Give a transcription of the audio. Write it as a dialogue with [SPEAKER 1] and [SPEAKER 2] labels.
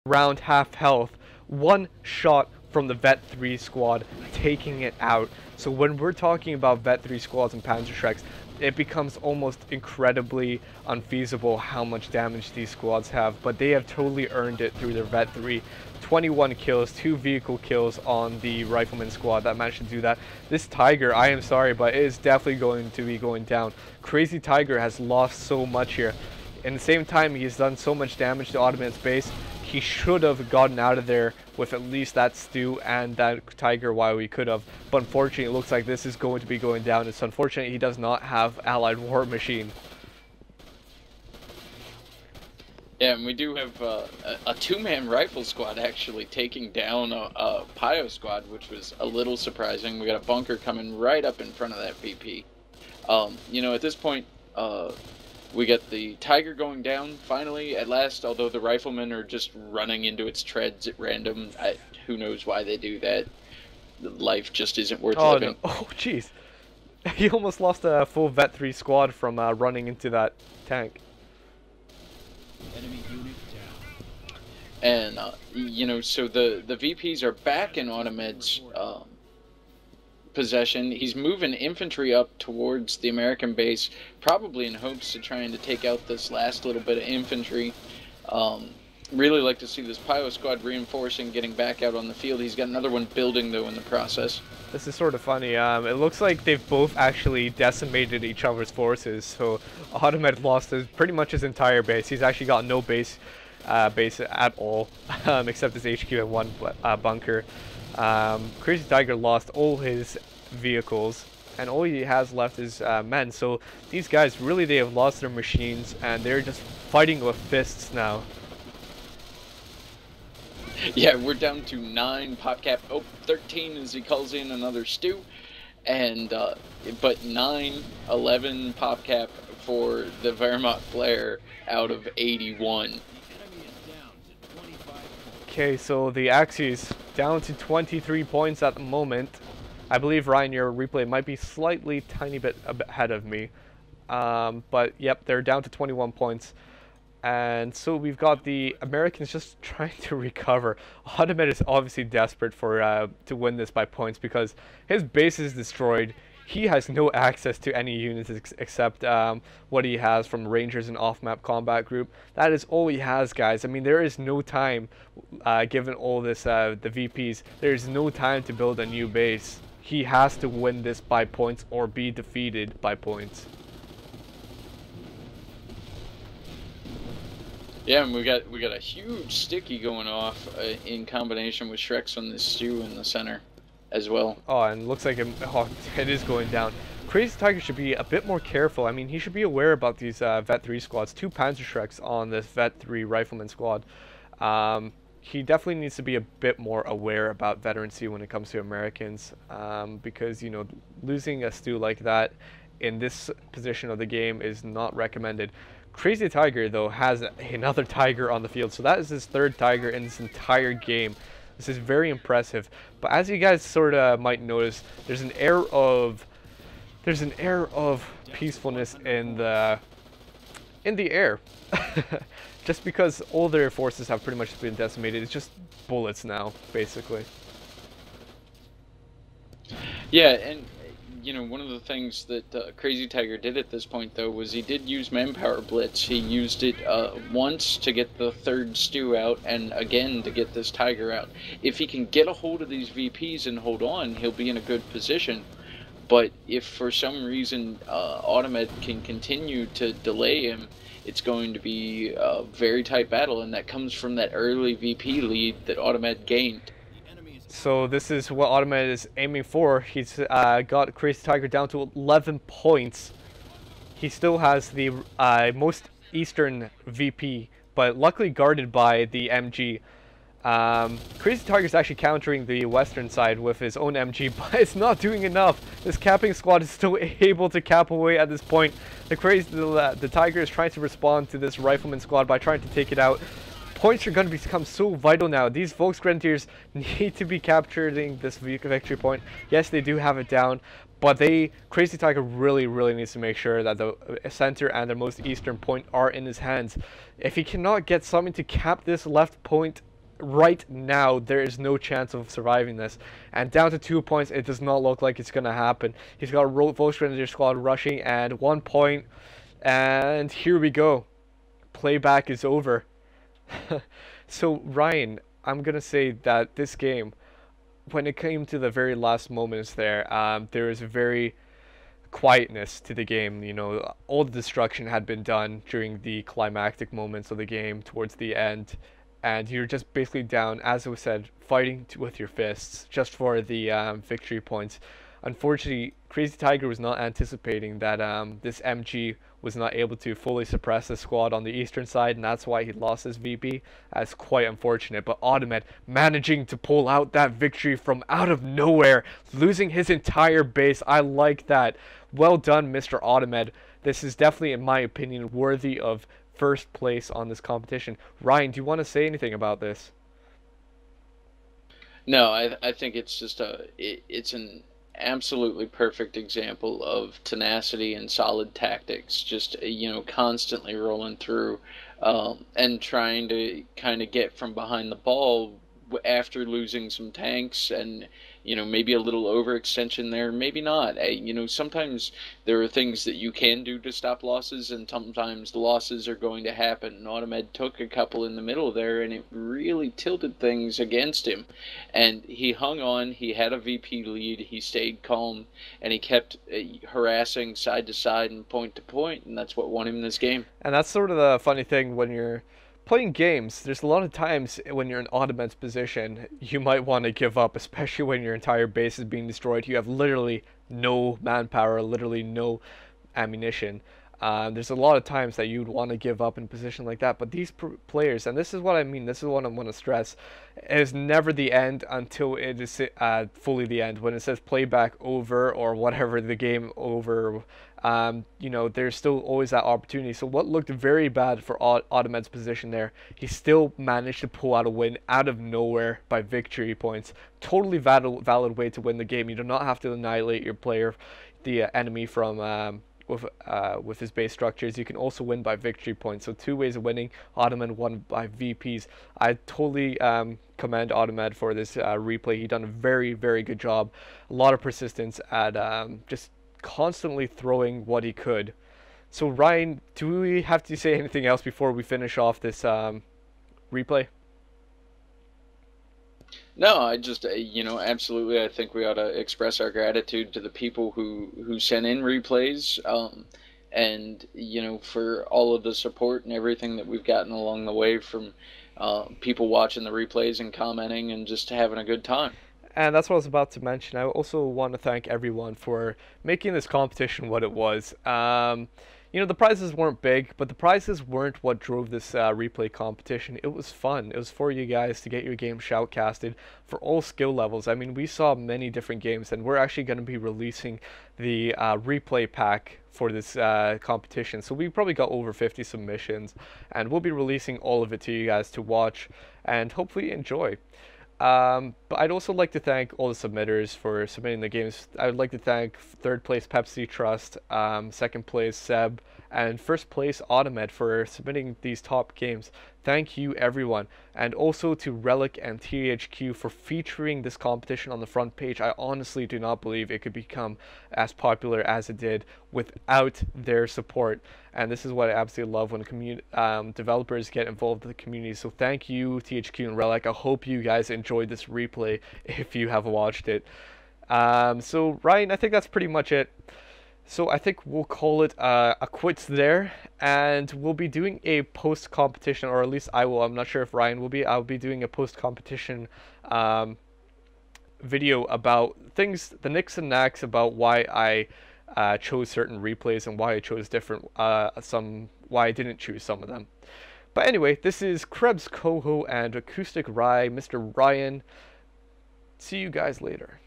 [SPEAKER 1] around half health, one shot from the Vet 3 squad taking it out. So when we're talking about Vet 3 squads and Panzerschrecks, it becomes almost incredibly unfeasible how much damage these squads have, but they have totally earned it through their Vet 3. 21 kills, 2 vehicle kills on the Rifleman squad that managed to do that. This Tiger, I am sorry, but it is definitely going to be going down. CrazyTiger has lost so much here. In the same time, he's done so much damage to Audemed's base. He should have gotten out of there with at least that Stew and that Tiger while we could have. But unfortunately, it looks like this is going to be going down. It's unfortunate he does not have Allied War Machine.
[SPEAKER 2] Yeah, and we do have a two-man rifle squad actually taking down a Pio squad, which was a little surprising. We got a bunker coming right up in front of that VP. You know, at this point, we get the Tiger going down, finally, at last, although the Riflemen are just running into its treads at random. Who knows why they do that. Life just isn't worth living.
[SPEAKER 1] No. Oh, jeez. He almost lost a full Vet 3 squad from running into that tank.
[SPEAKER 3] Enemy unit down.
[SPEAKER 2] And, you know, so the VPs are back in Audemed's possession. He's moving infantry up towards the American base, probably in hopes of trying to take out this last little bit of infantry. Really like to see this Pio squad reinforcing, getting back out on the field. He's got another one building, though, in the process.
[SPEAKER 1] This is sort of funny. It looks like they've both actually decimated each other's forces. So Audemed lost pretty much his entire base. He's actually got no base at all, except his HQ and one bunker. CrazyTiger lost all his vehicles, and all he has left is men. So these guys, really, they have lost their machines, and they're just fighting with fists now.
[SPEAKER 2] Yeah, we're down to 9 PopCap. Oh, 13 as he calls in another Stew. And, but 9, 11 PopCap for the Wehrmacht Blair out of 81.
[SPEAKER 1] Okay, so the Axis down to 23 points at the moment. I believe, Ryan, your replay might be slightly tiny bit ahead of me. But, yep, they're down to 21 points. And so we've got the Americans just trying to recover. Audemed is obviously desperate for to win this by points because his base is destroyed. He has no access to any units except what he has from Rangers and off-map combat group. That is all he has, guys. I mean, there is no time, given all this, the VPs, there is no time to build a new base. He has to win this by points or be defeated by points.
[SPEAKER 2] Yeah, and we got a huge sticky going off in combination with Shreks on this Stew in the center as well.
[SPEAKER 1] Oh, and looks like it is going down. CrazyTiger should be a bit more careful. I mean, he should be aware about these Vet 3 squads. 2 Panzerschrecks on this Vet 3 Rifleman squad. He definitely needs to be a bit more aware about veterancy when it comes to Americans, because, you know, losing a Stew like that in this position of the game is not recommended. CrazyTiger, though, has another Tiger on the field, so that is his 3rd Tiger in this entire game. This is very impressive. But as you guys sort of might notice, there's an air of peacefulness in the air. Just because all their forces have pretty much been decimated. It's just bullets now, basically.
[SPEAKER 2] Yeah, and you know, one of the things that CrazyTiger did at this point, though, was he did use Manpower Blitz. He used it once to get the 3rd Stew out, and again to get this Tiger out. If he can get a hold of these VPs and hold on, he'll be in a good position. But if for some reason Audemed can continue to delay him, it's going to be a very tight battle, and that comes from that early VP lead that Audemed gained.
[SPEAKER 1] So this is what Audemed is aiming for. He's got CrazyTiger down to 11 points. He still has the most eastern VP, but luckily guarded by the MG. CrazyTiger is actually countering the western side with his own MG, but it's not doing enough. This capping squad is still able to cap away at this point. The Tiger is trying to respond to this Rifleman squad by trying to take it out. Points are going to become so vital now. These Volksgrenadiers need to be capturing this victory point. Yes, they do have it down, but CrazyTiger really needs to make sure that the center and the most eastern point are in his hands. If he cannot get something to cap this left point right now, there is no chance of surviving this. And down to 2 points, it does not look like it's going to happen. He's got Volkswagen squad rushing, and 1 point. And here we go. Playback is over. So, Ryan, I'm going to say that this game, when it came to the very last moments there was a very quietness to the game. You know, all the destruction had been done during the climactic moments of the game towards the end, and you're just basically down, as it was said, fighting with your fists just for the victory points. Unfortunately, CrazyTiger was not anticipating that this MG was not able to fully suppress the squad on the eastern side, and that's why he lost his VP. That's quite unfortunate, but Audemed managing to pull out that victory from out of nowhere, losing his entire base. I like that. Well done, Mr. Audemed. This is definitely, in my opinion, worthy of first place on this competition. Ryan, do you want to say anything about this?
[SPEAKER 2] No, I think it's just it's an absolutely perfect example of tenacity and solid tactics. Just constantly rolling through and trying to kind of get from behind the ball after losing some tanks, and maybe a little overextension there, maybe not. Sometimes there are things that you can do to stop losses, and sometimes losses are going to happen. Audemed took a couple in the middle there, and it really tilted things against him. And he hung on, he had a VP lead, he stayed calm, and he kept harassing side to side and point to point, and that's what won him this game.
[SPEAKER 1] And that's sort of the funny thing when you're playing games. There's a lot of times when you're in Audemed's position, you might want to give up, especially when your entire base is being destroyed. You have literally no manpower, literally no ammunition. There's a lot of times that you'd want to give up in a position like that, but these players, and this is what I mean, this is what I want to stress, is never the end until it is fully the end. When it says playback over or whatever, the game over, there's still always that opportunity. So what looked very bad for Audemed's position there, he still managed to pull out a win out of nowhere by victory points. Totally valid way to win the game. You do not have to annihilate your player, the enemy, from with his base structures. You can also win by victory points. So 2 ways of winning. Audemed won by VPs. I totally commend Audemed for this replay. He done a very, very good job. A lot of persistence at just constantly throwing what he could. So Ryan, do we have to say anything else before we finish off this replay?
[SPEAKER 2] No, I just, absolutely, I think we ought to express our gratitude to the people who sent in replays, and, for all of the support and everything that we've gotten along the way from people watching the replays and commenting and just having a good time.
[SPEAKER 1] And that's what I was about to mention. I also want to thank everyone for making this competition what it was. The prizes weren't big, but the prizes weren't what drove this replay competition. It was fun. It was for you guys to get your game shoutcasted for all skill levels. I mean, we saw many different games, and we're actually going to be releasing the replay pack for this competition. So we probably got over 50 submissions, and we'll be releasing all of it to you guys to watch and hopefully enjoy. But I'd also like to thank all the submitters for submitting the games. I would like to thank third place Pepsi Trust, second place Seb, and first place Audemed for submitting these top games. Thank you, everyone. And also to Relic and THQ for featuring this competition on the front page. I honestly do not believe it could become as popular as it did without their support. And this is what I absolutely love when developers get involved in the community. So thank you, THQ and Relic. I hope you guys enjoyed this replay if you have watched it. So Ryan, I think that's pretty much it. So I think we'll call it a quits there, and we'll be doing a post-competition, or at least I will. I'm not sure if Ryan will be. I'll be doing a post-competition video about things, the nicks and knacks, about why I chose certain replays and why I chose different, why I didn't choose some of them. But anyway, this is Krebs Coho and Acoustic Rye, Mr. Ryan. See you guys later.